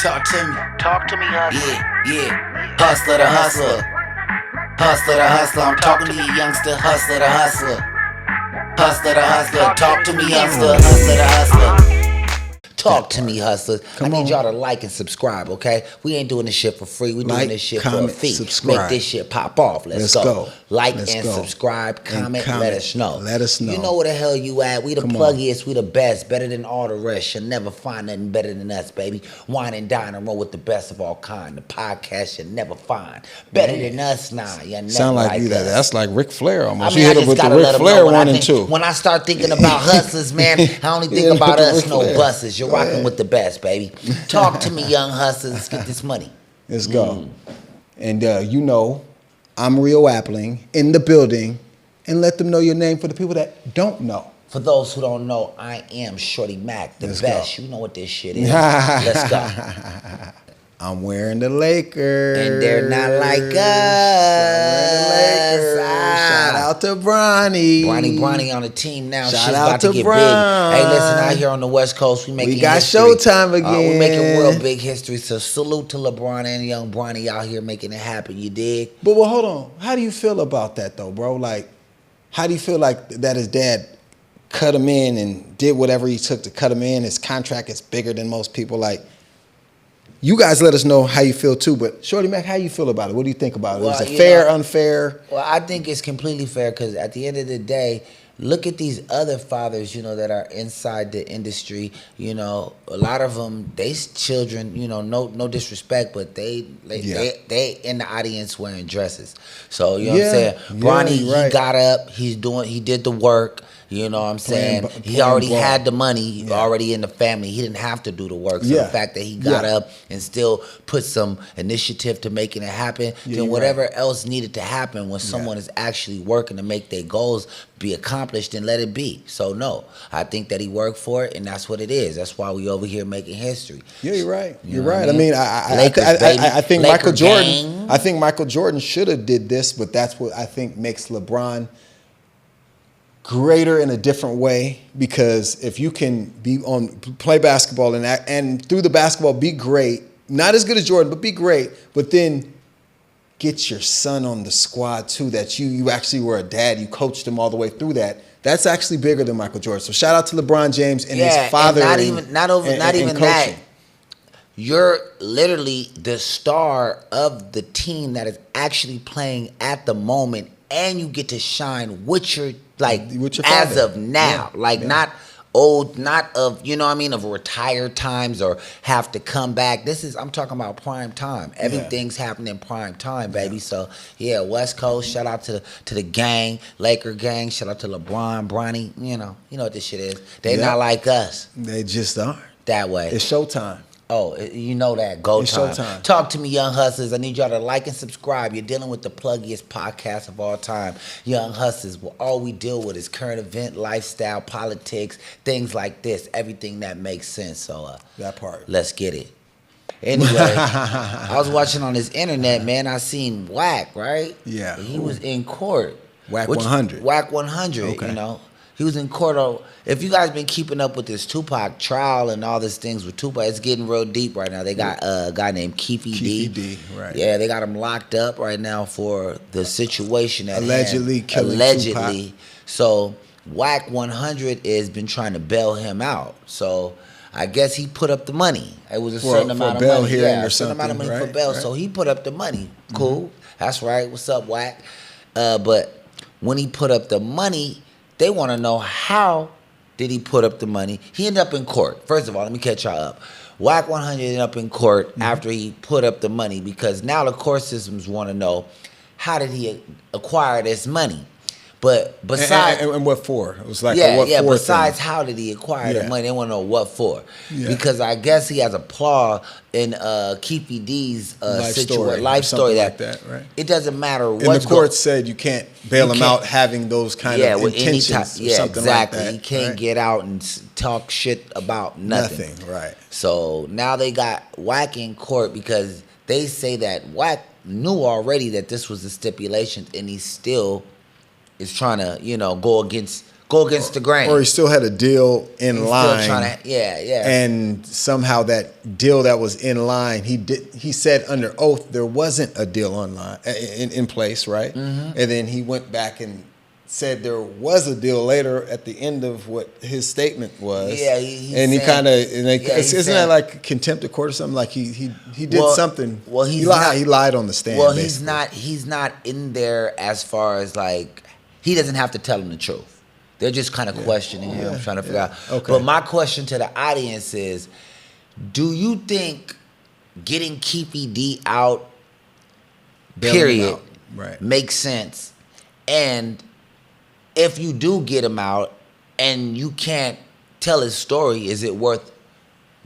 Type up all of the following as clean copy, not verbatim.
Talk to me. Talk to me, hustler. Yeah. Hustler the hustler. Hustler the hustler. I'm talking to you, youngster. Hustler the hustler. Hustler the hustler. Talk to me, youngster. Hustler the hustler. Talk to me, hustlers. I need y'all to like and subscribe, okay? We ain't doing this shit for free. We doing this shit for a fee. Subscribe. Make this shit pop off. Let's go. Like and subscribe, comment, let us know. Let us know. You know where the hell you at. We the pluggiest, we the best, better than all the rest. You'll never find nothing better than us, baby. Wine and dine and roll with the best of all kind. The podcast you'll never find better than us now. You never sound like you us. That's like Ric Flair almost. I mean, you hit it with the Ric Flair 1 and 2. When I start thinking about hustlers, man, I only think about us, no buses. You're rocking with the best, baby. Talk to me, young hustlers. Let's get this money. Let's go. And you know, I'm Rio Appling in the building, and let them know your name for the people that don't know. For those who don't know, I am Shorty Mack, the best. You know what this shit is. Let's go. I'm wearing the Lakers. And they're not like us. Shout out to Bronny. Bronny on the team now. Shout Shit's out about to to get Bron. big. Hey, listen, out here on the West Coast, we got history. Showtime again. We're making real big history. So salute to LeBron and young Bronny out here making it happen. You dig? But well, hold on. How do you feel about that though, bro? Like, how do you feel like that his dad cut him in and did whatever he took to cut him in? His contract is bigger than most people. Like, you guys let us know how you feel too, but Shorty Mac, how you feel about it? What do you think about it? Well, Is it fair, unfair? Well, I think it's completely fair because at the end of the day, look at these other fathers, that are inside the industry. A lot of them, they children, no disrespect, but they in the audience wearing dresses. So, you know what I'm saying? Bronny, he got up, he did the work. You know what I'm saying? He already had the money already in the family. He didn't have to do the work. So the fact that he got up and still put some initiative to making it happen, then whatever else needed to happen when someone is actually working to make their goals be accomplished, then let it be. So no, I think that he worked for it, and that's what it is. That's why we over here making history. Yeah, you're right. You you're know right. I mean? I think Laker Michael Jordan. gang. I think Michael Jordan should have did this, but that's what I think makes LeBron greater in a different way, because if you can play basketball and through the basketball be great, not as good as Jordan, but be great, but then get your son on the squad too, that you actually were a dad, you coached him all the way through that. That's actually bigger than Michael Jordan. So shout out to LeBron James and his father. And not even that. You're literally the star of the team that is actually playing at the moment, and you get to shine with your as father. of now, not old, not of of retired times or have to come back. I'm talking about prime time. Everything's happening prime time, baby. So West Coast. Shout out to the gang, Laker gang. Shout out to LeBron, Bronny. You know what this shit is. They not like us. They just aren't that way. It's showtime. Oh, you know that. Go it's time. Showtime. Talk to me, young hustlers. I need y'all to like and subscribe. You're dealing with the pluggiest podcast of all time. Young hustlers, well, all we deal with is current event, lifestyle, politics, things like this. Everything that makes sense. So that part. Let's get it. Anyway, I was watching on this internet, man. I seen Wack, right? Yeah. He was in court. Wack 100. Wack 100, Okay. He was in court. If you guys been keeping up with this Tupac trial and all these things with Tupac, it's getting real deep right now. They got a guy named Keefe D. Right. Yeah, they got him locked up right now for the situation at allegedly hand. killing Allegedly. Tupac. So Wack 100 has been trying to bail him out. So I guess he put up the money. It was a certain amount of money. A certain amount of money for bail. Right. So he put up the money. Cool. That's right. What's up, Wack? But when he put up the money, they want to know, how did he put up the money? He ended up in court. First of all, let me catch y'all up. Wack 100 ended up in court after he put up the money, because now the court systems want to know, how did he acquire this money? But besides, and what for? It was like besides how did he acquire the money, they want to know what for. Because I guess he has a flaw in Keefe D's life story that right? It doesn't matter what. And the court said you can't bail him out having those kind of intentions or something exactly. like that. He can't get out and talk shit about nothing. Right. So now they got Wack in court because they say that Wack knew already that this was the stipulation, and he still is trying to, go against go against the grain. Or he still had a deal in line. Still trying to, yeah. And somehow that deal that was in line, he said under oath there wasn't a deal online in place, right? Mm-hmm. And then he went back and said there was a deal later at the end of what his statement was. Yeah, isn't that like contempt of court or something? Like he did something. Well, he lied on the stand. Well, basically. he's not in there as far as like he doesn't have to tell them the truth. They're just kind of questioning him, trying to figure out. Okay. But my question to the audience is, do you think getting Keefy D out, period, makes sense? And if you do get him out and you can't tell his story, is it worth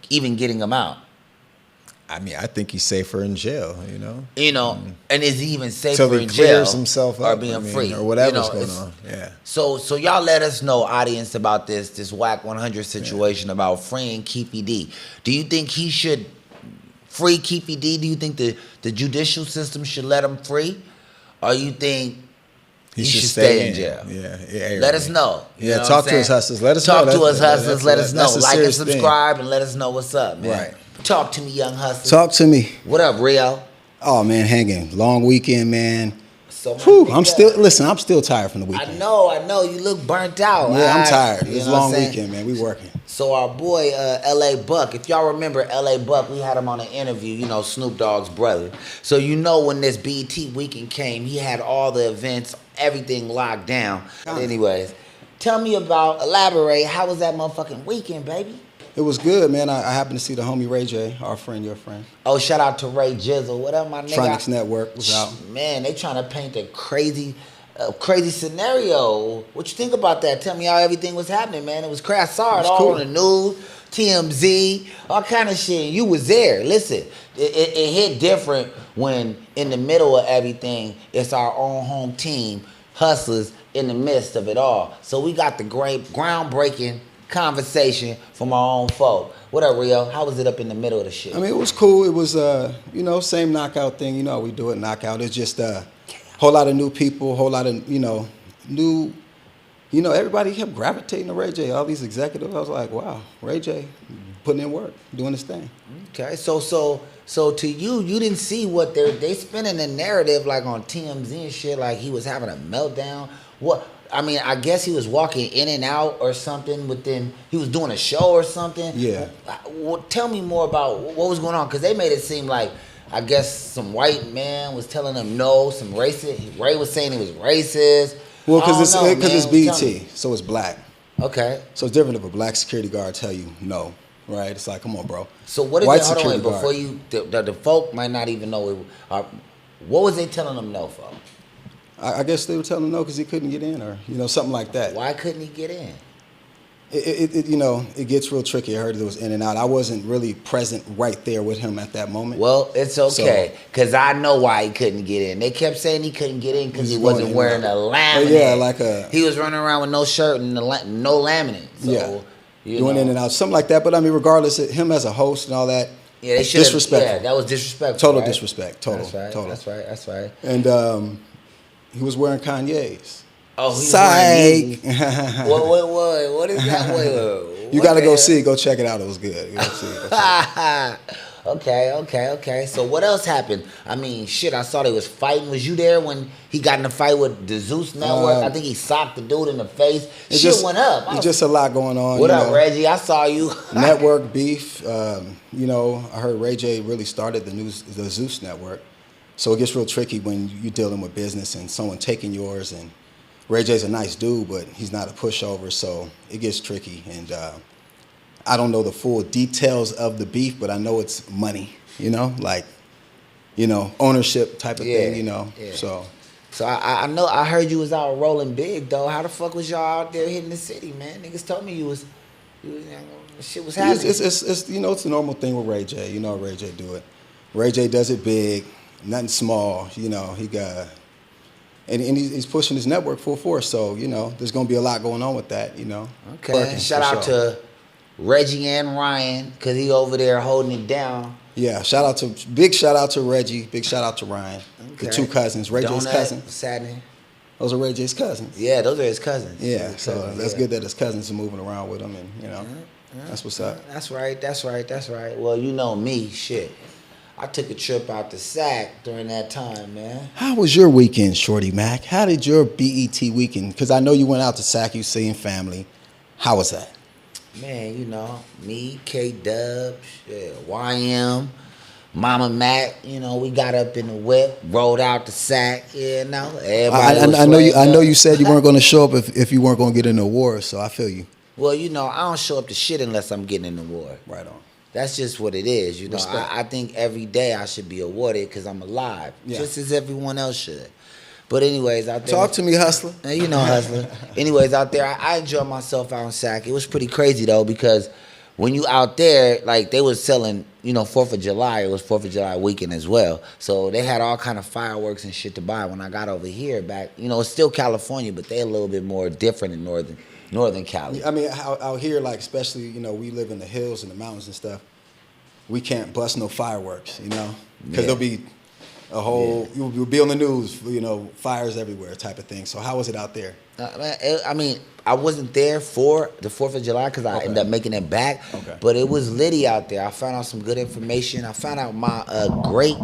even getting him out? I mean, I think he's safer in jail, And is he even safer till in he jail clears himself up, or being free? Or whatever's going on. Yeah. So y'all let us know, audience, about this Wack 100 situation about freeing Keefy D. Do you think he should free Keefy D? Do you think the judicial system should let him free? Or you think he should stay in jail? Yeah. Let us know. You know talk to us, hustlers. Let us know. Talk to us, hustlers. Let us know. Like and subscribe thing. And let us know what's up, man. Right. Talk to me, young hustler. Talk to me. What up, Rio? Oh man, hanging. Long weekend, man. So I'm still tired from the weekend. I know. You look burnt out. Yeah, I'm tired. It's a long weekend, man. We working. So our boy, L.A. Buck, if y'all remember L.A. Buck, we had him on an interview, Snoop Dogg's brother. So when this BET weekend came, he had all the events, everything locked down. Anyways, elaborate, how was that motherfucking weekend, baby? It was good, man. I happened to see the homie Ray J, our friend, your friend. Oh, shout out to Ray Jizzle. What up, my nigga? Tronics Network was out. Man, they trying to paint a crazy scenario. What you think about that? Tell me how everything was happening, man. It was crazy. I saw it all cool. on the news, TMZ, all kind of shit. You was there. Listen, it hit different when in the middle of everything, it's our own home team, hustlers, in the midst of it all. So we got the great groundbreaking conversation from our own folk. What up, Rio? How was it up in the middle of the shit? I mean, it was cool. It was, same knockout thing. You know how we do it, knockout. It's just a whole lot of new people, whole lot of, new, everybody kept gravitating to Ray J. All these executives, I was like, wow, Ray J putting in work, doing his thing. Okay, so to you didn't see what they spinning the narrative like on TMZ and shit, like he was having a meltdown. What? I mean, I guess he was walking in and out or something he was doing a show or something. Yeah. Well, tell me more about what was going on, because they made it seem like, I guess some white man was telling him no, some racist. Ray was saying he was racist. Well, because it's BET, so it's black. Okay. So it's different if a black security guard tell you no, right? It's like, come on, bro. So what is it? Hold on, before you, the folk might not even know what was they telling him no for? I guess they were telling him no because he couldn't get in, or something like that. Why couldn't he get in? It gets real tricky. I heard it was in and out. I wasn't really present right there with him at that moment. Well, it's okay, because I know why he couldn't get in. They kept saying he couldn't get in because he wasn't wearing a laminate. Yeah, he was running around with no shirt and no laminate. So, doing in and out, something like that. But I mean, regardless of him as a host and all that, yeah, they should disrespectful. Yeah, that was disrespectful. Total right? disrespect. Total. That's right. And he was wearing Kanye's. Oh, he's Psych. What is that? Wait. You got to go see it. Go check it out. It was good. Go see it. Okay. So what else happened? I mean, shit, I saw they was fighting. Was you there when he got in a fight with the Zeus Network? I think he socked the dude in the face. Shit went up. It's just a lot going on. What up, Reggie? I saw you. Network beef. I heard Ray J really started the Zeus Network. So it gets real tricky when you're dealing with business and someone taking yours. And Ray J's a nice dude, but he's not a pushover. So it gets tricky. And I don't know the full details of the beef, but I know it's money, ownership type of thing, Yeah. So I know, I heard you was out rolling big, though. How the fuck was y'all out there hitting the city, man? Niggas told me you was shit was happening. It's it's a normal thing with Ray J. Ray J do it. Ray J does it big, nothing small. He got, and he's pushing his network full force. So there's gonna be a lot going on with that. Okay. Shout out to Reggie and Ryan, because he over there holding it down. Yeah, big shout out to Reggie, big shout out to Ryan, the two cousins, Ray J's cousin. Sadness. Those are Ray J's cousins. Yeah, those are his cousins. Yeah, His so cousins, that's yeah. good that his cousins are moving around with him, and that's what's up. That's right. Well, you know me, shit. I took a trip out to Sac during that time, man. How was your weekend, Shorty Mac? How did your BET weekend? Because I know you went out to Sac, you seen family. How was that? Man, you know, me, K-Dub, YM, Mama Mac, we got up in the whip, rode out to Sac, everybody was I know you. I sweating know up. you said you weren't going to show up if you weren't going to get an award. So I feel you. Well, I don't show up to shit unless I'm getting an award. Right on. That's just what it is, Respect. I think every day I should be awarded because I'm alive, Yeah. just as everyone else should. But anyways, out there. Talk to me, hustler. Hustler. Anyways, out there, I enjoyed myself out in Sac. It was pretty crazy though because when you out there, like they was selling, 4th of July. It was 4th of July weekend as well. So they had all kind of fireworks and shit to buy. When I got over here back, it's still California, but they a little bit more different in Northern Cali. I mean, out here, like especially, we live in the hills and the mountains and stuff. We can't bust no fireworks, because there'll be a whole. You'll be on the news, fires everywhere, type of thing. So how was it out there? I wasn't there for the 4th of July because I ended up making it back. Okay. But it was litty out there. I found out some good information. I found out my great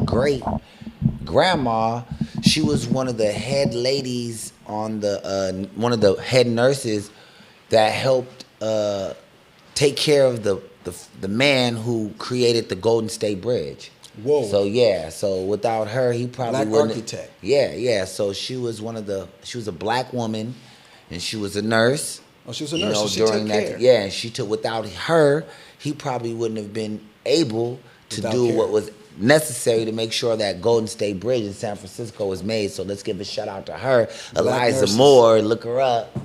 grandma, she was one of the head ladies on the one of the head nurses that helped take care of the man who created the Golden State Bridge. Whoa. So without her, he probably Black wouldn't. architect. Yeah. So she was a black woman, and she was a nurse. Oh, she was a nurse. So she took care. Yeah, and she took. Without her, he probably wouldn't have been able to do what was necessary to make sure that Golden State Bridge in San Francisco was made. So let's give a shout out to her, Eliza nurses. Moore. Look her up.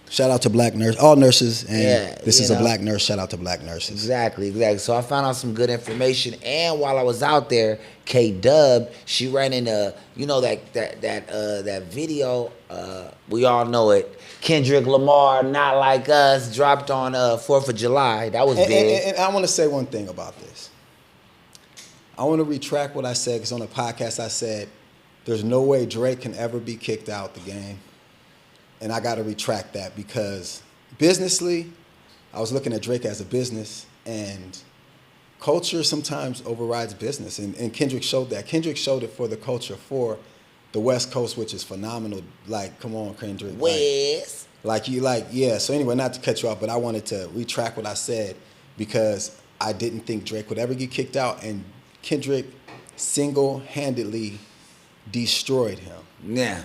Shout out to black nurses, all nurses, and this is a know. black nurse. Shout out to black nurses. Exactly. So I found out some good information, and while I was out there, K-Dub, she ran into that video. We all know it. Kendrick Lamar, Not Like Us, dropped on 4th of July. That was big. And I want to say one thing about this. I want to retract what I said because on the podcast I said there's no way Drake can ever be kicked out the game. And I got to retract that because businessly, I was looking at Drake as a business, and culture sometimes overrides business. And Kendrick showed that. Kendrick showed it for the culture, for the West Coast, which is phenomenal. Like, come on, Kendrick. West. So anyway, not to cut you off, but I wanted to retract what I said because I didn't think Drake would ever get kicked out, and Kendrick single-handedly destroyed him. Yeah.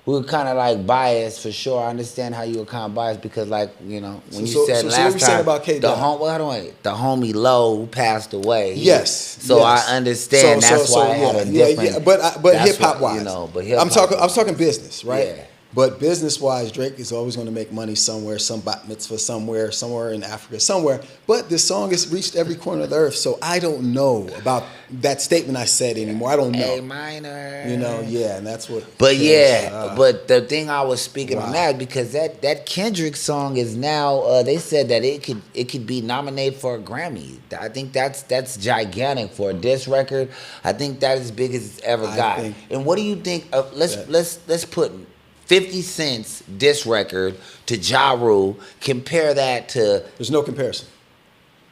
We were kind of like biased for sure. I understand how you were kind of biased because, when you said last what we time, saying about K-Dub? the homie Low who passed away. Yes. So yes. I understand. That's why I had a different. Yeah. But hip hop wise, but hip hop. I was talking business, right? Yeah. But business wise, Drake is always going to make money somewhere, some bat mitzvah somewhere in Africa, somewhere. But this song has reached every corner of the earth, so I don't know about that statement I said anymore. I don't know. A minor. And that's what. But but the thing I was speaking on that because that Kendrick song is now. They said that it could be nominated for a Grammy. I think that's gigantic for a diss record. I think that is as big as it's ever got. And what do you think? Let's put 50 Cent's diss record to Ja Rule. Compare that to. There's no comparison.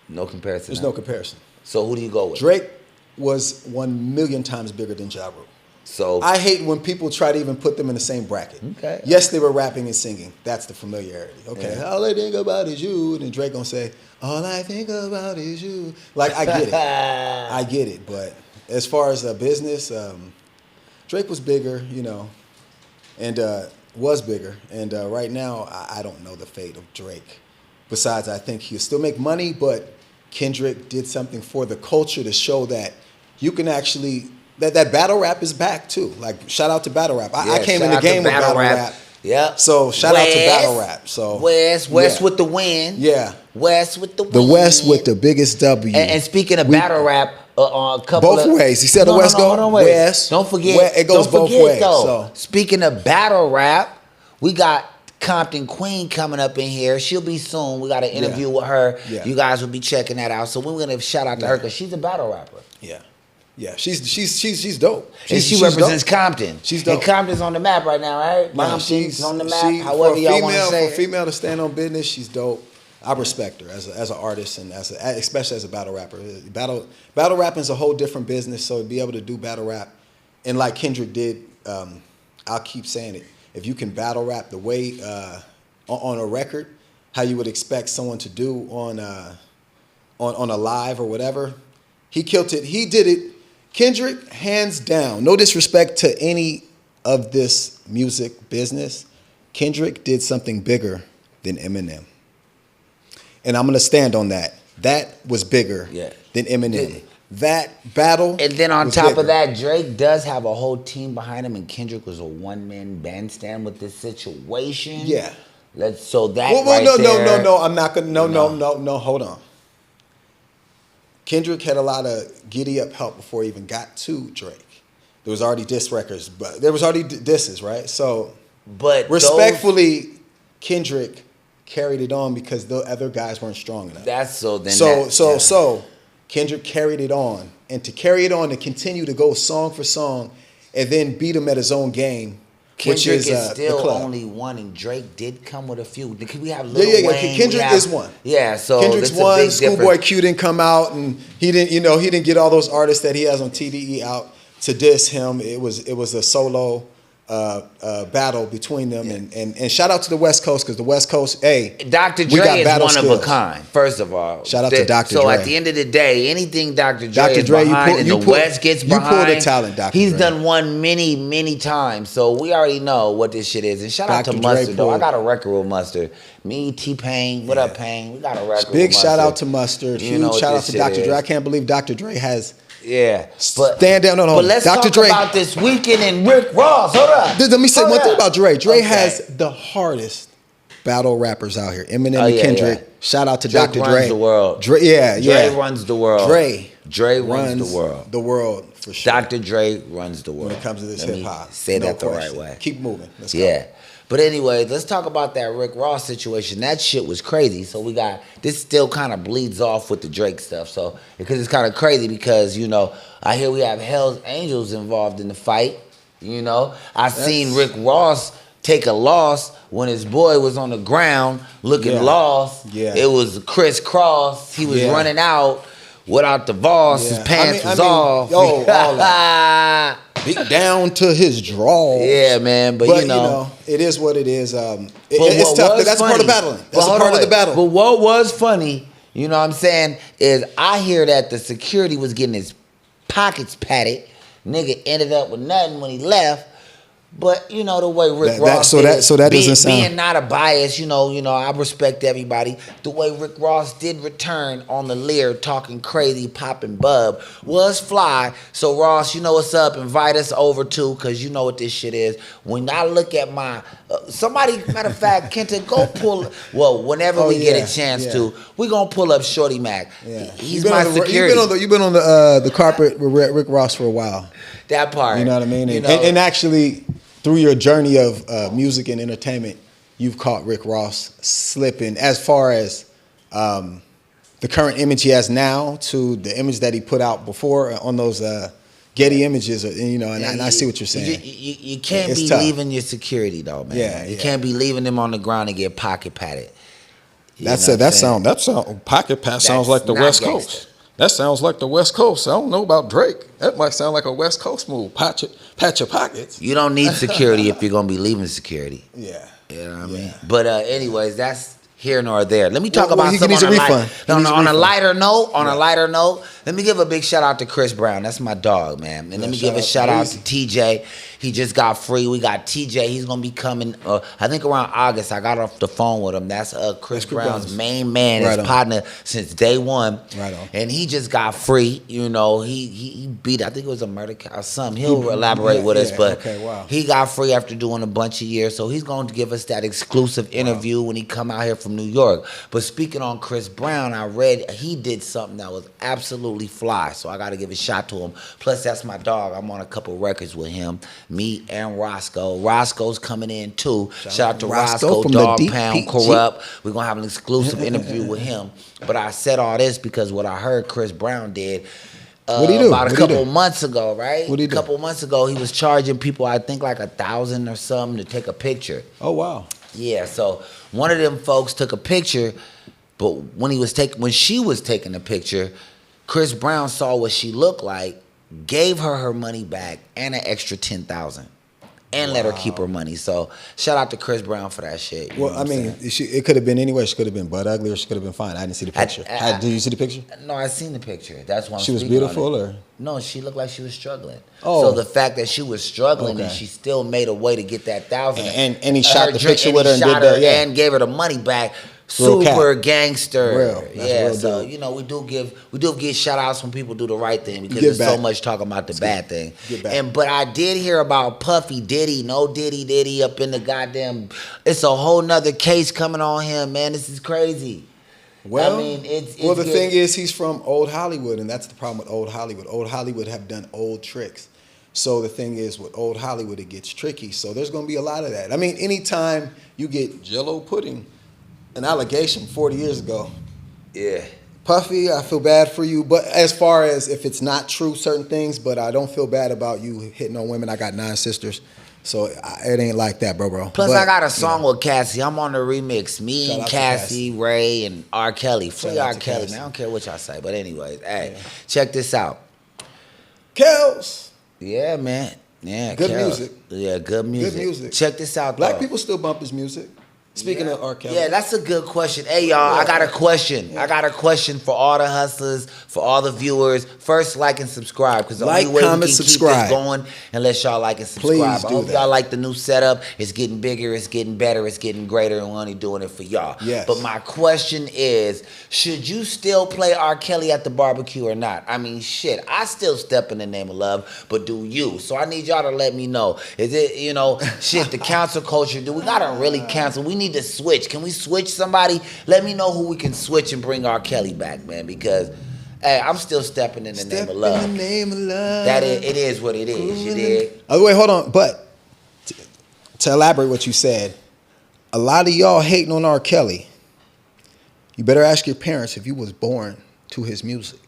No comparison. There's no comparison. So who do you go with? Drake was 1,000,000 times bigger than Ja Rule. So I hate when people try to even put them in the same bracket. Okay. Yes, they were rapping and singing. That's the familiarity. Okay. Yeah. All I think about is you. And then Drake gonna say, all I think about is you. Like, I get it. I get it. But as far as business, Drake was bigger, and was bigger. And right now, I don't know the fate of Drake. Besides, I think he'll still make money, but Kendrick did something for the culture to show that you can actually, that battle rap is back too. Like, shout out to battle rap. I came in the game with battle rap. Yep. So shout out to battle rap. So West with the win. Yeah. West with the win. The West with the biggest W. And speaking of battle rap, on a couple both of ways. He said the West hold on, wait. West. Don't forget. It goes both ways. So. Speaking of battle rap, we got Compton Queen coming up in here. She'll be soon. We got an interview with her. Yeah. You guys will be checking that out. So we're gonna shout out to her because she's a battle rapper. Yeah. Yeah, she's dope. And she She's represents dope. Compton. She's dope. And Compton's on the map right now, right? Nah, Compton's on the map. for However a y'all want to say for a it. female to stand on business, she's dope. I respect her as an artist and especially as a battle rapper. Battle rapping is a whole different business. So to be able to do battle rap, and like Kendrick did, I'll keep saying it. If you can battle rap the way on a record, how you would expect someone to do on a live or whatever, he killed it. He did it. Kendrick, hands down. No disrespect to any of this music business. Kendrick did something bigger than Eminem. And I'm going to stand on that. That was bigger than Eminem. That battle. And then on was top bigger. of that, Drake does have a whole team behind him, and Kendrick was a one-man bandstand with this situation. Yeah. So that Well, right no, there, no. I'm not going to. No. Hold on. Kendrick had a lot of giddy up help before he even got to Drake. There was already diss records, but there was already disses, right? So, but respectfully, Kendrick carried it on because the other guys weren't strong enough. So Kendrick carried it on, and to carry it on and continue to go song for song, and then beat him at his own game. Kendrick which is the still club. only one, and Drake did come with a few. We have Lil Yeah. Wayne. Kendrick is one. Yeah, so Kendrick's that's a one. big Schoolboy difference. Q didn't come out, and he didn't get all those artists that he has on TDE out to diss him. It was a solo battle between them, and shout out to the West Coast because the West Coast, hey, Dr. we Dre got is battle one of skills. a kind. First of all, Shout out to Dr. So Dre. at the end of the day, anything Dr. Dre Dr. is Dre, behind, and the West gets behind, you pull the talent, Dr. He's Dre. done one many times, so we already know what this shit is. And shout out to Dr. Dre Mustard, though. I pulled- got a record with Mustard. Me, T-Pain, what up, Pain? We got a record. Big with shout Mustard. out to Mustard. You know Huge what shout out this to shit Dr. Dre. is. I can't believe Dr. Dre has. Yeah, but Stand down. No. But let's Dr. talk Dre. about this weekend in Rick Ross. Hold up. Let me say Hold one thing up. about Dre. Dre Okay. has the hardest battle rappers out here. Eminem Oh, and yeah, Kendrick. yeah. Shout out to Drake Dr. runs Dre. the world. Dre, Dre runs the world. Dre runs the world. The world for sure. Dr. Dre runs the world. When it comes to this Let me hip hop, say no that the question. right way. Keep moving. Let's Yeah. go. But anyway, let's talk about that Rick Ross situation. That shit was crazy. So we got this still kind of bleeds off with the Drake stuff. So because it's kind of crazy because I hear we have Hell's Angels involved in the fight. I seen Rick Ross take a loss when his boy was on the ground looking lost. Yeah. It was crisscross. He was running out without the Voss. His Yeah. pants was I mean, off. yo, all that. Beat down to his draw. Yeah, man. But it is what it is. But It's what tough. was That's a part funny- of battling. but That's a hold part on, of the battle. But what was funny, you know what I'm saying, is I hear that the security was getting his pockets patted. Nigga ended up with nothing when he left. But the way Rick Ross so did that- it, so that being, doesn't sound- being not a bias, I respect everybody. The way Rick Ross did return on the Lear, talking crazy, popping bub, was fly. So Ross, you know what's up? Invite us over too, cause you know what this shit is. When I look at my somebody, matter of fact, Kenta, go pull. Well, whenever we get a chance to, we gonna pull up Shorty Mac. Yeah. He's my security. You've been on the carpet with Rick Ross for a while. That part. You know what I mean? You And actually, through your journey of music and entertainment, you've caught Rick Ross slipping as far as the current image he has now to the image that he put out before on those Getty images. And I see what you're saying. You can't It's be tough. leaving your security though, man. Yeah, You yeah. can't be leaving them on the ground and get pocket patted. You That know what I'm saying? pocket pat sounds That's like the not West gangsta. Coast. That sounds like the West Coast. I don't know about Drake. That might sound like a West Coast move. Pat your pockets. You don't need security if you're gonna be leaving security. Yeah. You know what I mean? But anyways, that's here nor there. Let me talk Well, about he some needs on a a refund. He needs a on a refund. lighter note. On a lighter note, let me give a big shout out to Chris Brown. That's my dog, man. And let me give a shout out to TJ. He just got free. We got TJ. He's gonna be coming. I think around August. I got off the phone with him. That's Chris Brown's main man, Right his on. partner since day one. Right on. And he just got free. He beat. I think it was a murder or something. He'll elaborate with us, but okay, wow. he got free after doing a bunch of years. So he's going to give us that exclusive interview when he come out here from New York. But speaking on Chris Brown, I read he did something that was absolutely fly. So I got to give a shot to him. Plus, that's my dog. I'm on a couple records with him. Me and Roscoe. Roscoe's coming in too. Shout out to Roscoe, from the Dog Deep Pound, PG. Corrupt. We're going to have an exclusive interview with him. But I said all this because what I heard Chris Brown did, What'd he do? About a What'd he couple do? months ago, right? What'd he do? A couple months ago, he was charging people, I think like 1,000 or something to take a picture. Oh wow. Yeah, so one of them folks took a picture, but when she was taking the picture, Chris Brown saw what she looked like, gave her money back and an extra 10,000, and let her keep her money. So shout out to Chris Brown for that shit. You Well, know I what I'm mean, saying? it could have been anywhere. She could have been butt ugly, or she could have been fine. I didn't see the picture. Did you see the picture? No, I seen the picture. That's why I'm She was speaking on beautiful, it. or No, she looked like she was struggling. Oh. So the fact that she was struggling and Okay. she still made a way to get that 1,000, And he shot the picture with her and shot did that, yeah. and gave her the money back. Real Super cat. gangster. Real. That's Yeah, real so dude. you know we do give shout outs when people do the right thing, because Get there's so back. much talking about the bad thing. Get back. But I did hear about Puffy Diddy, no Diddy up in the goddamn. It's a whole nother case coming on him, man. This is crazy. well, I mean, it's well. The good. thing is, he's from old Hollywood, and that's the problem with old Hollywood. Old Hollywood have done old tricks. So the thing is, with old Hollywood, it gets tricky. So there's going to be a lot of that. I mean, anytime you get Jell-O pudding, an allegation 40 years ago. Yeah. Puffy, I feel bad for you, but as far as if it's not true, certain things, but I don't feel bad about you hitting on women. I got 9 sisters, so it ain't like that, bro. Plus, But, I got a you song know, with Cassie. I'm on the remix. Me Shout and out to Cassie, Ray, and R. Kelly. Free Shout out R. to Kelly, Cassie. man. I don't care what y'all say. But anyways, hey, check this out. Kels. Yeah, man. Yeah, Good Kel. music. Yeah, good music. Good music. Check this out, Black though. people still bump his music. Speaking of R. Kelly. Yeah, that's a good question. Hey, y'all, I got a question. I got a question for all the hustlers, for all the viewers. First, like and subscribe, because the Like, only way comment, we can subscribe. keep this going unless y'all like and subscribe. Please I do hope that. y'all like the new setup. It's getting bigger, it's getting better, it's getting greater, and we're only doing it for y'all. Yes. But my question is, should you still play R. Kelly at the barbecue or not? I mean, shit, I still step in the name of love, but do you? So I need y'all to let me know. Is it, shit, the cancel culture, do we gotta really cancel? We need to switch. Can we switch somebody? Let me know who we can switch and bring R. Kelly back, man, because hey, I'm still stepping in the name of love. In the name of love. That it is what it is, you dig? Oh, wait, hold on. But to elaborate what you said, a lot of y'all hating on R. Kelly. You better ask your parents if you was born to his music.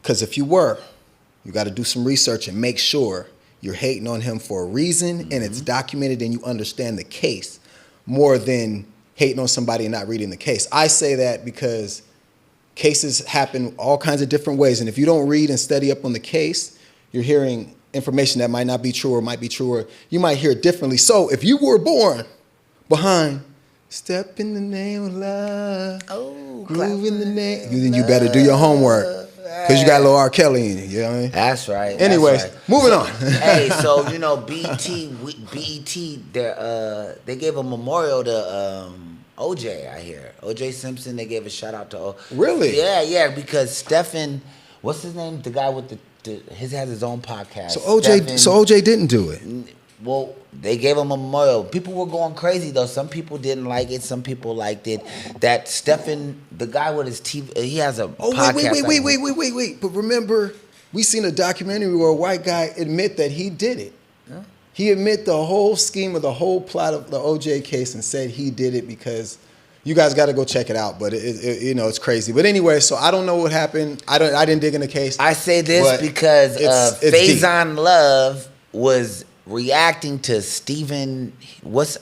Because if you were, you got to do some research and make sure you're hating on him for a reason and it's documented and you understand the case more than hating on somebody and not reading the case. I say that because cases happen all kinds of different ways. And if you don't read and study up on the case, you're hearing information that might not be true or might be true, or you might hear it differently. So if you were born behind Step in the Name of Love, groove in the name, then you better do your homework. Because you got a little R. Kelly in you, you know what I mean? That's right. Anyways, that's right. moving on. Hey, so BET, they gave a memorial to OJ. I hear OJ Simpson. They gave a shout out to. Really? Yeah, because Stephen, what's his name? The guy with his has his own podcast. So OJ didn't do it. Well, they gave him a memorial. People were going crazy though. Some people didn't like it. Some people liked it. That Stephen, the guy with his TV, he has a podcast. Wait. But remember, we seen a documentary where a white guy admit that he did it. Huh? He admit the whole scheme of the whole plot of the OJ case and said he did it because you guys got to go check it out. But it's crazy. But anyway, so I don't know what happened. I didn't dig in the case. I say this because it's Faison Love was reacting to Stephen.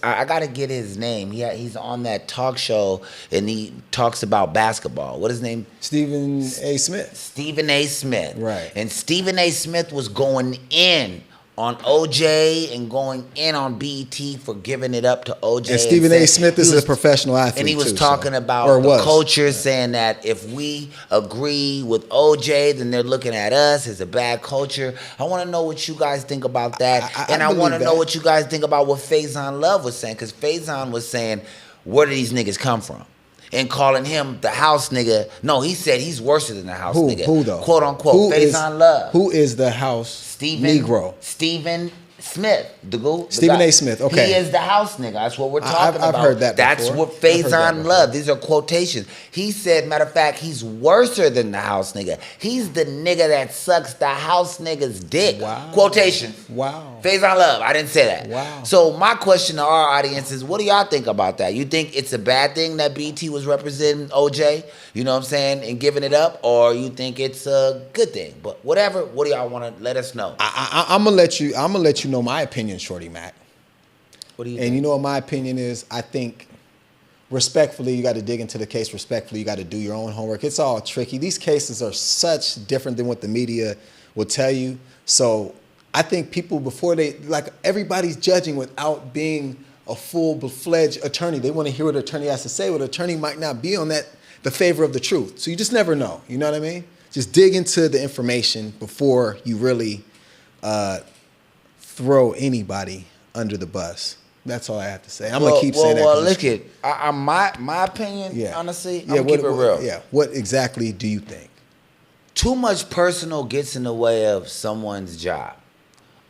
I gotta get his name. He's on that talk show and he talks about basketball. What is his name? Stephen A. Smith. Stephen A. Smith. Right. And Stephen A. Smith was going in on OJ and going in on BET for giving it up to OJ. And Stephen A. Smith is a professional athlete. And he was too, talking about the culture, saying that if we agree with OJ, then they're looking at us as a bad culture. I want to know what you guys think about that. I want to know what you guys think about what Faison Love was saying. Because Faison was saying, where do these niggas come from? And calling him the house nigga. No, he said he's worse than the house nigga. Who though? Quote unquote. Faison Love. Who is the house Negro? Stephen Smith, Stephen A. Smith, okay. He is the house nigga. That's what we're talking I've about. heard that That's before. what I've heard that Faison before. loved. These are quotations. He said, matter of fact, he's worser than the house nigga. He's the nigga that sucks the house nigga's dick. Wow. Quotation. Wow. Faison love. I didn't say that. Wow. So my question to our audience is, what do y'all think about that? You think it's a bad thing that BT was representing OJ, you know what I'm saying, and giving it up, or you think it's a good thing? But whatever, what do y'all want to let us know? I'm gonna let you know my opinion, Shorty Mac. What do you And think? you know what my opinion is? I think respectfully, you got to dig into the case respectfully. You got to do your own homework. It's all tricky. These cases are such different than what the media will tell you. So I think people, before everybody's judging without being a full-fledged attorney. They want to hear what the attorney has to say. Well, the attorney might not be on the favor of the truth. So you just never know. You know what I mean? Just dig into the information before you really throw anybody under the bus. That's all I have to say. I'm gonna keep saying that. Well, look at my opinion. Yeah. Honestly, I'm gonna keep it real. Yeah. What exactly do you think? Too much personal gets in the way of someone's job.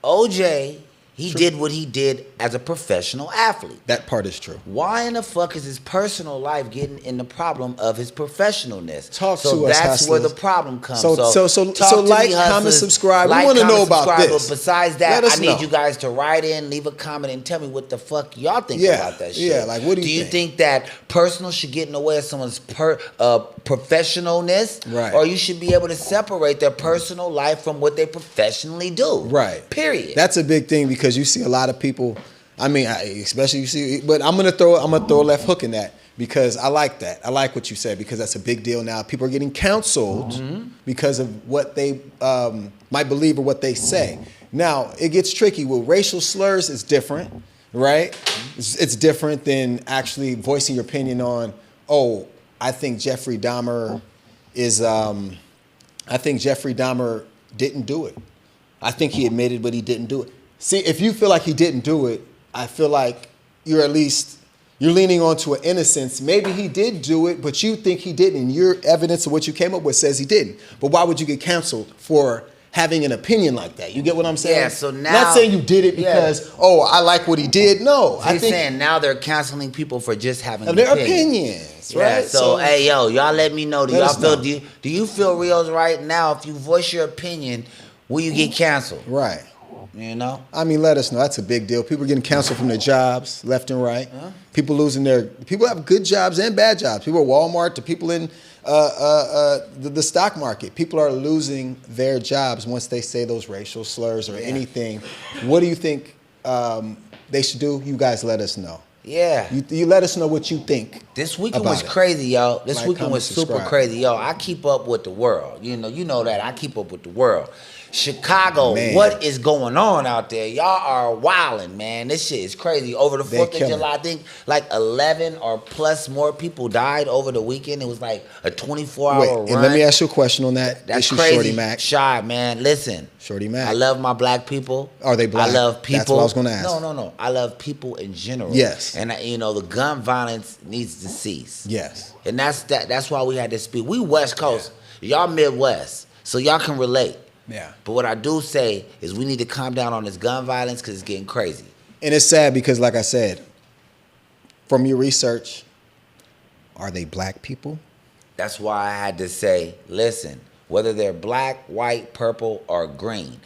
OJ, he did what he did as a professional athlete. That part is true. Why in the fuck is his personal life getting in the problem of his professionalness? Talk so to us, that's where the hustlers. problem comes. So talk to like, me, comment, hustlers. subscribe. We Like, wanna know comment, about subscribe. this. But besides that, Let us I need know. you guys to write in, leave a comment, and tell me what the fuck y'all think Yeah, about that shit. yeah, like, what do you think that personal should get in the way of someone's professionalness? Right. Or you should be able to separate their personal life from what they professionally do. Right. Period. That's a big thing because you see a lot of people. I mean, especially you see, but I'm gonna throw a left hook in that because I like that. I like what you said because that's a big deal now. People are getting counseled because of what they might believe or what they say. Now it gets tricky. With racial slurs, it's different, right? It's different than actually voicing your opinion on. Oh, I think Jeffrey Dahmer is. I think Jeffrey Dahmer didn't do it. I think he admitted, but he didn't do it. See, if you feel like he didn't do it, I feel like you're leaning onto an innocence. Maybe he did do it, but you think he didn't. And your evidence of what you came up with says he didn't. But why would you get canceled for having an opinion like that? You get what I'm saying? Yeah, so now- Not saying you did it because, I like what he did. No. He's saying now they're canceling people for just having an their opinion. opinions, right? Yeah, so hey, y'all let me know. Let us know. Do you feel Rio's right now? If you voice your opinion, will you get canceled? Right. You know? I mean, let us know. That's a big deal. People are getting canceled from their jobs left and right. People have good jobs and bad jobs. People at Walmart to people in the stock market. People are losing their jobs once they say those racial slurs or anything. What do you think they should do? You guys let us know. Yeah. You let us know what you think. This weekend about was it. crazy, y'all. This Like, weekend comment, was super subscribe. crazy, yo. I keep up with the world. You know that. I keep up with the world. Chicago, Man. what is going on out there? Y'all are wilding, man. This shit is crazy. Over the They 4th of killing. July, I think like 11 or plus more people died over the weekend. It was like a 24-hour Wait, run. and let me ask you a question on that That's issue, crazy. Shorty Mac. Shy, man. Listen. Shorty Mac. I love my black people. Are they black? I love people. That's what I was gonna ask. No. I love people in general. Yes. And the gun violence needs to cease. Yes. And that's why we had to speak. We West Coast. Y'all Midwest. So y'all can relate. Yeah. But what I do say is we need to calm down on this gun violence because it's getting crazy. And it's sad because, like I said, from your research, are they black people? That's why I had to say, listen, whether they're black, white, purple, or green,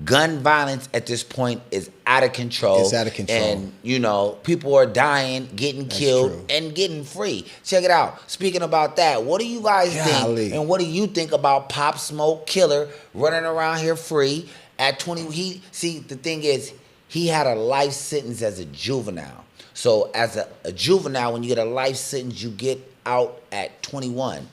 gun violence at this point is out of control. It's out of control. And, people are dying, getting killed, true. and getting free. Check it out. Speaking about that, what do you guys Golly. think? And what do you think about Pop Smoke Killer running around here free at 20? The thing is, he had a life sentence as a juvenile. So as a juvenile, when you get a life sentence, you get out at 21,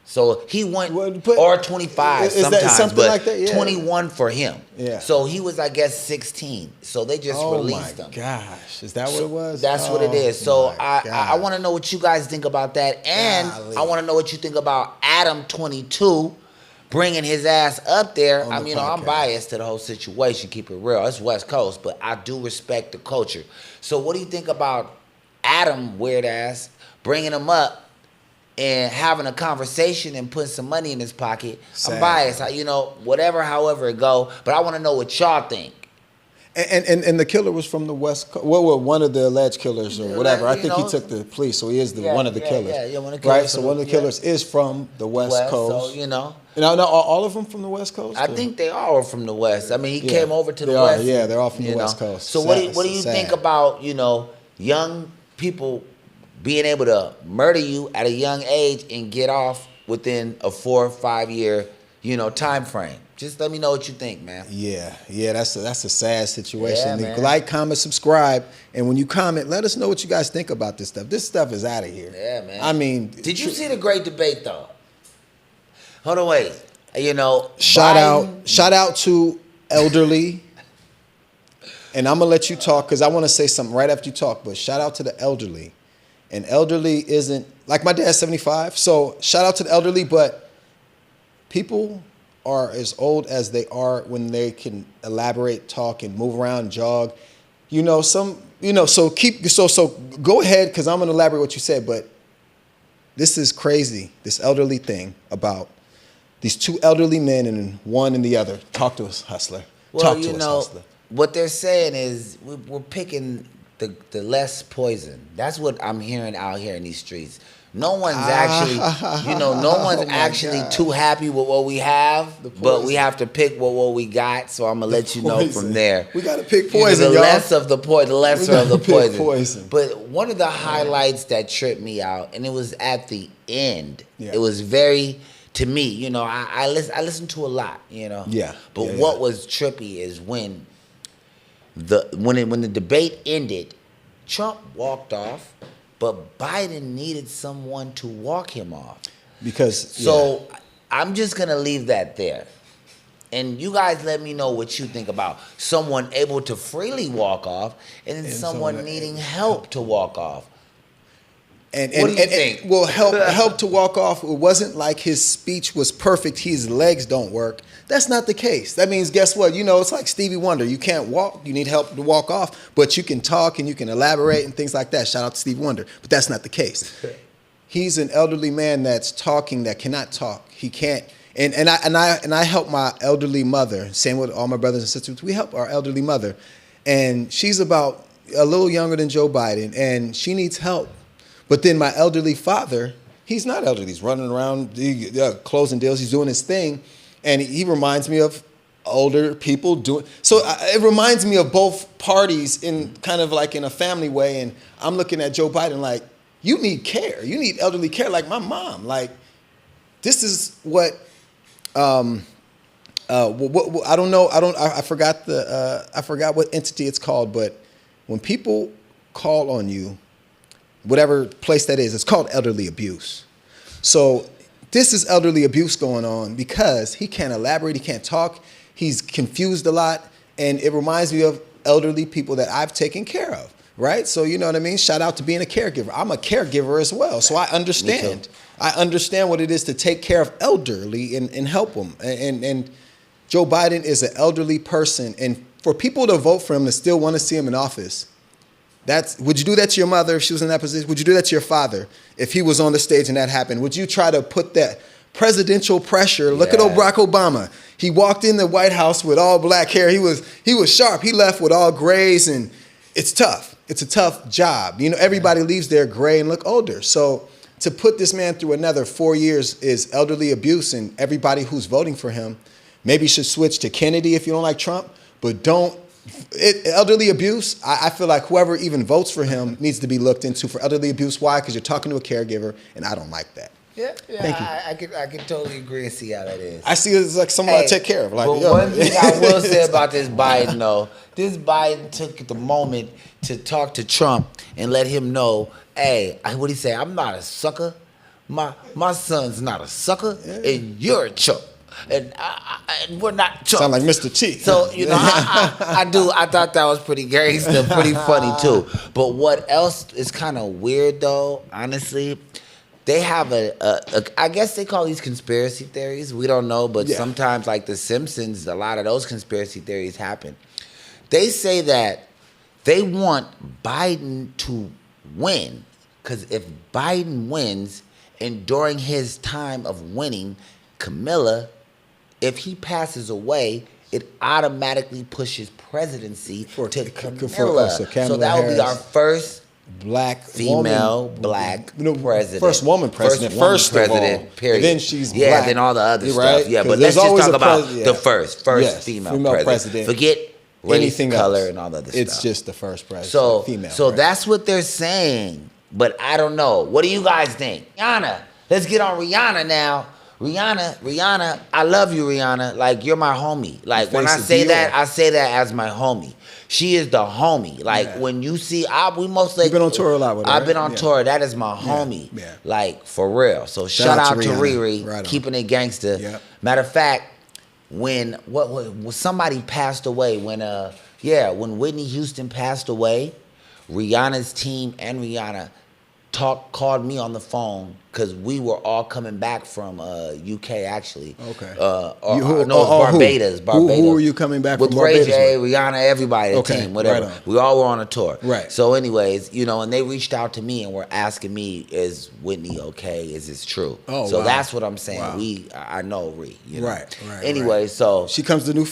So he went, or 25 is that sometimes, something but like that? Yeah. 21 for him. Yeah. So he was, I guess, 16. So they just released him. Oh, my gosh. Is that what it was? That's what it is. So my I want to know what you guys think about that. And Golly. I want to know what you think about Adam 22 bringing his ass up there. On the I'm podcast. biased to the whole situation, keep it real. It's West Coast, but I do respect the culture. So what do you think about Adam, weird ass, bringing him up and having a conversation and putting some money in his pocket? Sad. I'm biased, however it go. But I want to know what y'all think. And the killer was from the West Coast. Well, one of the alleged killers or whatever. I think he know, took the plea, so he is one of the killers. one of the killers. Right. So one of the killers is from the West Coast. So you know. Now, all of them from the West Coast? I think they all are from the West. I mean, he Yeah, came over to the they are, West. yeah, they're all from the West Coast. So what do you think about, young people being able to murder you at a young age and get off within a 4 or 5 year, time frame? Just let me know what you think, man. Yeah, that's a sad situation. Yeah, man. Like, comment, subscribe, and when you comment, let us know what you guys think about this stuff. This stuff is out of here. Yeah, man. I mean, did you see the great debate though? Hold on, wait. Shout Biden, out to elderly, and I'm gonna let you talk because I want to say something right after you talk. But shout out to the elderly, and elderly isn't like my dad's 75, so shout out to the elderly. But people are as old as they are when they can elaborate, talk, and move around, jog. So go ahead because I'm gonna elaborate what you said. But this is crazy. This elderly thing about these two elderly men and one and the other. Talk to us, Hustler. well, Talk to us, Hustler. what they're saying is we're picking the less poison. That's what I'm hearing out here in these streets. No one's actually, no one's actually too happy with what we have, but we have to pick what we got. So I'm gonna let you know from there. We gotta pick poison, the y'all. less of the poison, the lesser of the pick poison. But one of the highlights that tripped me out, and it was at the end. Yeah. It was very, to me, I listen to a lot, Yeah. But Yeah, what yeah. was trippy is when the debate ended, Trump walked off, but Biden needed someone to walk him off. So I'm just gonna leave that there. And you guys let me know what you think about someone able to freely walk off and then someone needing help to walk off. And What do you think? Well, help to walk off. It wasn't like his speech was perfect. His legs don't work. That's not the case. That means, guess what? It's like Stevie Wonder. You can't walk. You need help to walk off, but you can talk and you can elaborate and things like that. Shout out to Stevie Wonder. But that's not the case. He's an elderly man that's talking that cannot talk. He can't. And I help my elderly mother. Same with all my brothers and sisters. We help our elderly mother, and she's about a little younger than Joe Biden, and she needs help. But then my elderly father, he's not elderly. He's running around closing deals. He's doing his thing. And he reminds me of older people doing. So it reminds me of both parties in kind of like in a family way. And I'm looking at Joe Biden like, you need care. You need elderly care like my mom. Like, this is what, I don't know. I forgot what entity it's called. But when people call on you, whatever place that is, it's called elderly abuse. So this is elderly abuse going on because he can't elaborate, he can't talk, he's confused a lot, and it reminds me of elderly people that I've taken care of, right? So you know what I mean? Shout out to being a caregiver. I'm a caregiver as well, so I understand. I understand what it is to take care of elderly and help them. And Joe Biden is an elderly person, and for people to vote for him to still want to see him in office, would you do that to your mother if she was in that position? Would you do that to your father if he was on the stage and that happened? Would you try to put that presidential pressure? Look at Barack Obama. He walked in the White House with all black hair. He was sharp. He left with all grays, and it's tough. It's a tough job. Everybody leaves there gray and look older. So to put this man through another 4 years is elderly abuse, and everybody who's voting for him maybe should switch to Kennedy if you don't like Trump, but don't. Elderly abuse, I feel like whoever even votes for him needs to be looked into for elderly abuse. Why? Because you're talking to a caregiver, and I don't like that. Yeah, Thank you. I can totally agree and see how that is. I see it as like someone I take care of. Like, but one thing I will say about this Biden, though, this Biden took the moment to talk to Trump and let him know, hey, what he say? I'm not a sucker. My son's not a sucker, and you're a chump. And we're not chumps. Sound like Mr. T. So, I thought that was pretty gangster, pretty funny too. But what else is kind of weird though, honestly, they have I guess they call these conspiracy theories. We don't know, but sometimes like The Simpsons, a lot of those conspiracy theories happen. They say that they want Biden to win, because if Biden wins, and during his time of winning, Camilla, if he passes away it automatically pushes presidency to Camilla. so So Kamala that would be our Harris. first Black female woman, black no, president. First woman president. Woman First of all. period. And then she's yeah, black. then all the other You're stuff. right? Yeah, 'Cause but there's let's just always talk a about yeah. the first Yes, female president. Forget race, Anything color, else. and all the other It's stuff. just the first president. So, female. so right? that's what they're saying. But I don't know. What do you guys think? Rihanna. Let's get on Rihanna now. Rihanna, I love you, Rihanna. Like, you're my homie. Like, when I face of say Dior. that, I say that as my homie. She is the homie. Like, Yeah. when you see, we mostly... You've been on tour a lot with her, I've been right? on Yeah. tour. That is my homie. Yeah. Like, for real. So, shout out to Rihanna. Riri, Right on. keeping it gangster. Yep. Matter of fact, when somebody passed away, when Whitney Houston passed away, Rihanna's team and Rihanna called me on the phone because we were all coming back from UK actually. Okay. Barbados. Who were you coming back with from Ray Barbados J, with? Rihanna, everybody, the Okay, team, whatever. right on. We all were on a tour. Right. So, anyways, and they reached out to me and were asking me, "Is Whitney okay? Is this true?" Oh, so wow. that's what I'm saying. Wow. I know Ree. Right. Anyway, so She became the new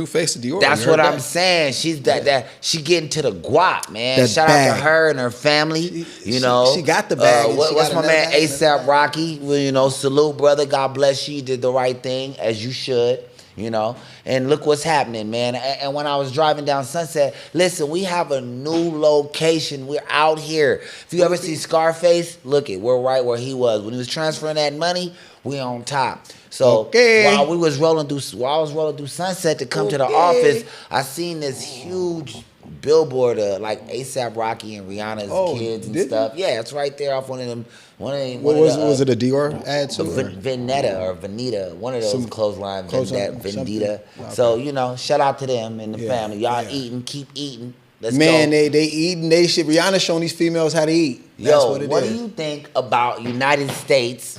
face of Dior. that's You what heard I'm that? saying. She's that she getting to the guap, man. That Shout out bag. to her and her family. She got the bag and she What's got my another man bag. ASAP Rocky? Well, salute, brother. God bless you. You did the right thing as you should. And look what's happening, man. And when I was driving down Sunset, listen, we have a new location. We're out here. If you ever see Scarface, we're right where he was. When he was transferring that money, we on top. So Okay. while I was rolling through Sunset to come to the office, I seen this huge billboard of like ASAP Rocky and Rihanna's kids and did stuff. Yeah, it's right there off one of them. Was it a Dior ad too? or- Veneta or Veneta, one of those Some clothesline, clothesline, Vendita. something. So, shout out to them and the Yeah, family. Y'all yeah. eating, keep eating. Let's Man, go. they eating they shit. Rihanna showing these females how to eat. That's Yo, what it what is. do you think about United States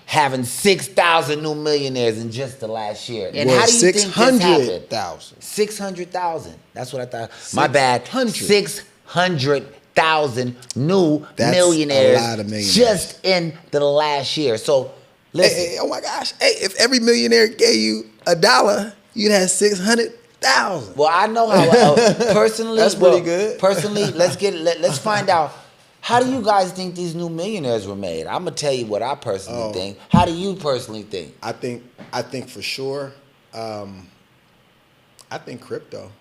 having 6,000 new millionaires in just the last year? And how do you think this happened? 600,000. 600,000. That's what I thought. My bad. 600. 600,000 new That's millionaires, a lot of millionaires. just in the last year. So, listen. Hey, oh my gosh. Hey, if every millionaire gave you $1, you'd have 600,000. Well, I know how personally. That's pretty good. Personally, let's find out. How do you guys think these new millionaires were made? I'm gonna tell you what I personally think. How do you personally think? I think for sure. I think crypto.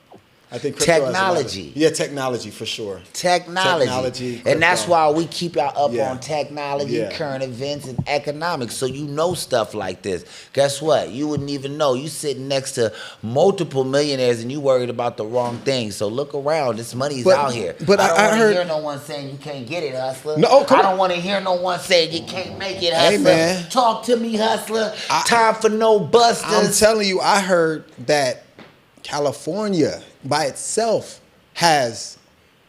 I think crypto has a lot of- Technology. Yeah, technology for sure. Technology. Crypto. And that's why we keep y'all up Yeah. on technology, Yeah. current events, and economics. So you know stuff like this. Guess what? You wouldn't even know. You sitting next to multiple millionaires and you worried about the wrong thing. So look around. This money's But- out here. but I don't I want to heard- hear no one saying you can't get it, hustler. No, come I on. don't want to hear no one saying you can't make it, Hey, hustler. man. Talk to me, hustler. Time for no busters. I'm telling you, I heard that California by itself has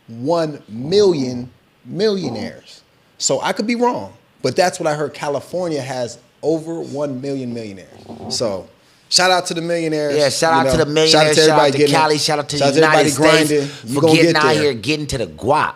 1 million millionaires. So I could be wrong, but that's what I heard. California has over 1 million millionaires. So shout out to the millionaires. Yeah, shout out to the millionaires, shout out everybody to getting Cali, it. shout out to Shout the out United everybody States grinding. You for gonna getting get out there. here, getting to the guap.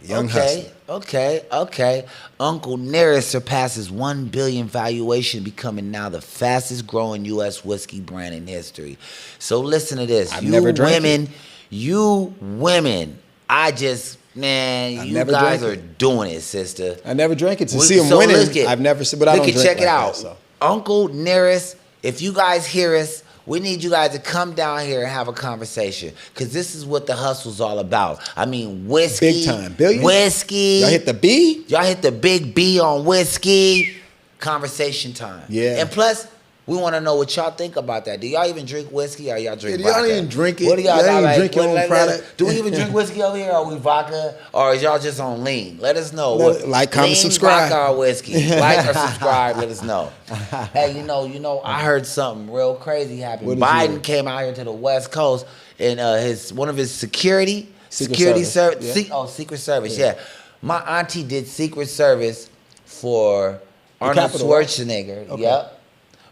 Young hustler. Okay. Uncle Nearest surpasses 1 billion valuation, becoming now the fastest growing U.S. whiskey brand in history. So listen to this. I've never drank it. You women, you never guys drank are it. doing it, sister. I never drank it. To see them winning, I've never seen, but I don't drink check it like out. that, so. Uncle Nearest, if you guys hear us, we need you guys to come down here and have a conversation, because this is what the hustle's all about. I mean, whiskey. Big time. Billion? Whiskey. Y'all hit the B? Y'all hit the big B on whiskey. Conversation time. Yeah. And plus, we want to know what y'all think about that. Do y'all even drink whiskey or y'all drink Yeah, y'all vodka? don't even drink it. What do y'all Y'all got, don't even like, drink your own product. Do we even drink whiskey over here? Or are we vodka? Or is y'all just on lean? Let us know. Like, comment, lean, subscribe. Vodka or whiskey. Like or subscribe. Let us know. Hey, I heard something real crazy happen. What did you Biden hear? came out here to the West Coast, and one of his security Secret service. Service, yeah. Secret Service. Yeah. My auntie did Secret Service for Arnold Capitol, right? Schwarzenegger. Okay. Yep.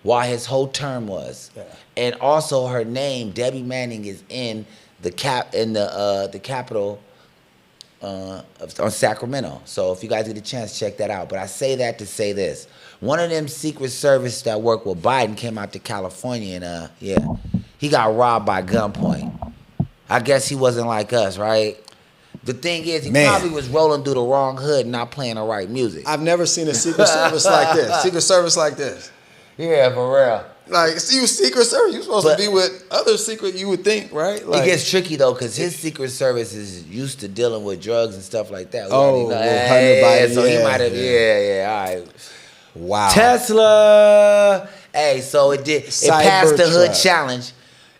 While his whole term was, Yeah. and also her name, Debbie Manning, is in the Capitol on Sacramento. So if you guys get a chance, check that out. But I say that to say this: one of them Secret Service that worked with Biden came out to California, and he got robbed by gunpoint. I guess he wasn't like us, right? The thing is, he probably was rolling through the wrong hood and not playing the right music. I've never seen a Secret Service like this. Secret Service like this. Yeah, for real. Like, you Secret Service, you're supposed to be with other secret, you would think, right? Like, it gets tricky, though, because his Secret Service is used to dealing with drugs and stuff like that. Oh, so he might have, all right. Wow. Tesla. Hey, so it passed the hood Cybertruck. challenge.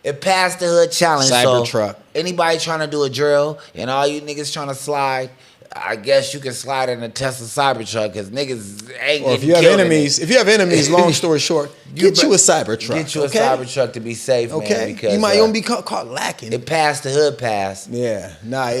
It passed the hood challenge. Cybertruck. So anybody trying to do a drill and all you niggas trying to slide, I guess you can slide in a Tesla Cybertruck because niggas ain't Or getting killed if you have enemies, long story short, get you a Cybertruck. Get you a Cybertruck to be safe, man. Because you might even be caught lacking. It passed the hood pass. Yeah,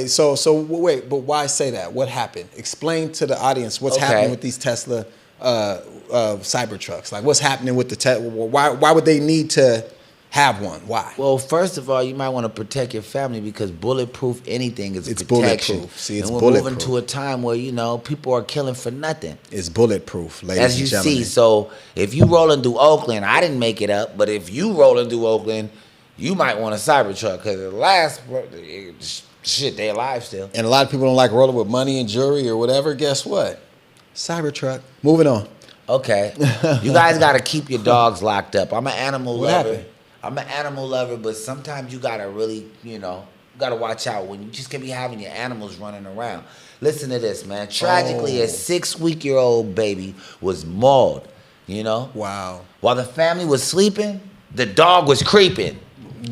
so wait, but why say that? What happened? Explain to the audience what's happening with these Tesla Cybertrucks. Like, what's happening with the Tesla? Why would they need to have one? Why? Well, first of all, you might want to protect your family because bulletproof anything is It's protection. bulletproof. See, it's and we're bulletproof. moving to a time where, people are killing for nothing. It's bulletproof, ladies As you and gentlemen. see, so if you rolling through Oakland, I didn't make it up, but if you rolling through Oakland, you might want a Cybertruck because the last shit, they alive still. And a lot of people don't like rolling with money and jewelry or whatever. Guess what? Cybertruck. Moving on. Okay, you guys got to keep your dogs locked up. I'm an animal What lover. happened? I'm an animal lover, but sometimes you gotta really, gotta watch out when you just can be having your animals running around. Listen to this, man. Tragically, a 6-week-old baby was mauled. Wow. While the family was sleeping, the dog was creeping.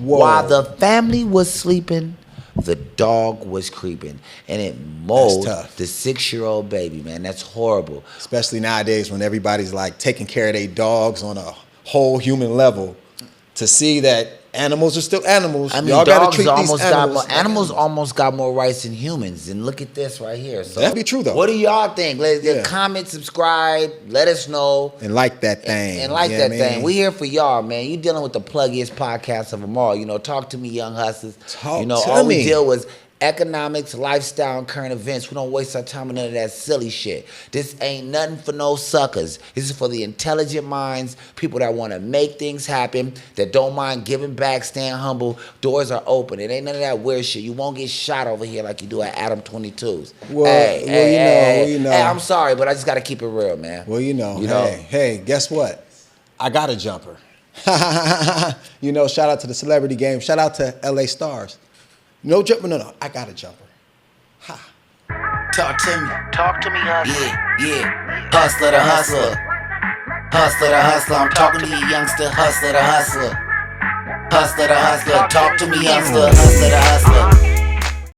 Whoa. While the family was sleeping, the dog was creeping, and it mauled the 6-year-old baby. Man, that's horrible. Especially nowadays when everybody's like taking care of their dogs on a whole human level. To see that animals are still animals. I mean, y'all got to dogs treat these almost animals. animals almost got more rights than humans. And look at this right here. So That'd be true, though. What do y'all think? Comment, subscribe, let us know. And like that thing. And like that thing. We here for y'all, man. You dealing with the pluggiest podcast of them all. Talk to me, young hustlers. All we deal with economics, lifestyle, and current events. We don't waste our time on none of that silly shit. This ain't nothing for no suckers. This is for the intelligent minds, people that want to make things happen, that don't mind giving back, staying humble. Doors are open. It ain't none of that weird shit. You won't get shot over here like you do at Adam 22s. Hey, I'm sorry, but I just got to keep it real, man. Well, hey, guess what? I got a jumper. Shout out to the celebrity game. Shout out to LA Stars. No jumper, no. I got a jumper. Ha. Talk to me. Talk to me, hustler. Yeah. Hustler to hustler. Hustler to hustler. I'm talking to you, youngster. Hustler to hustler. Hustler to hustler. Talk to me, youngster. Hustler to hustler.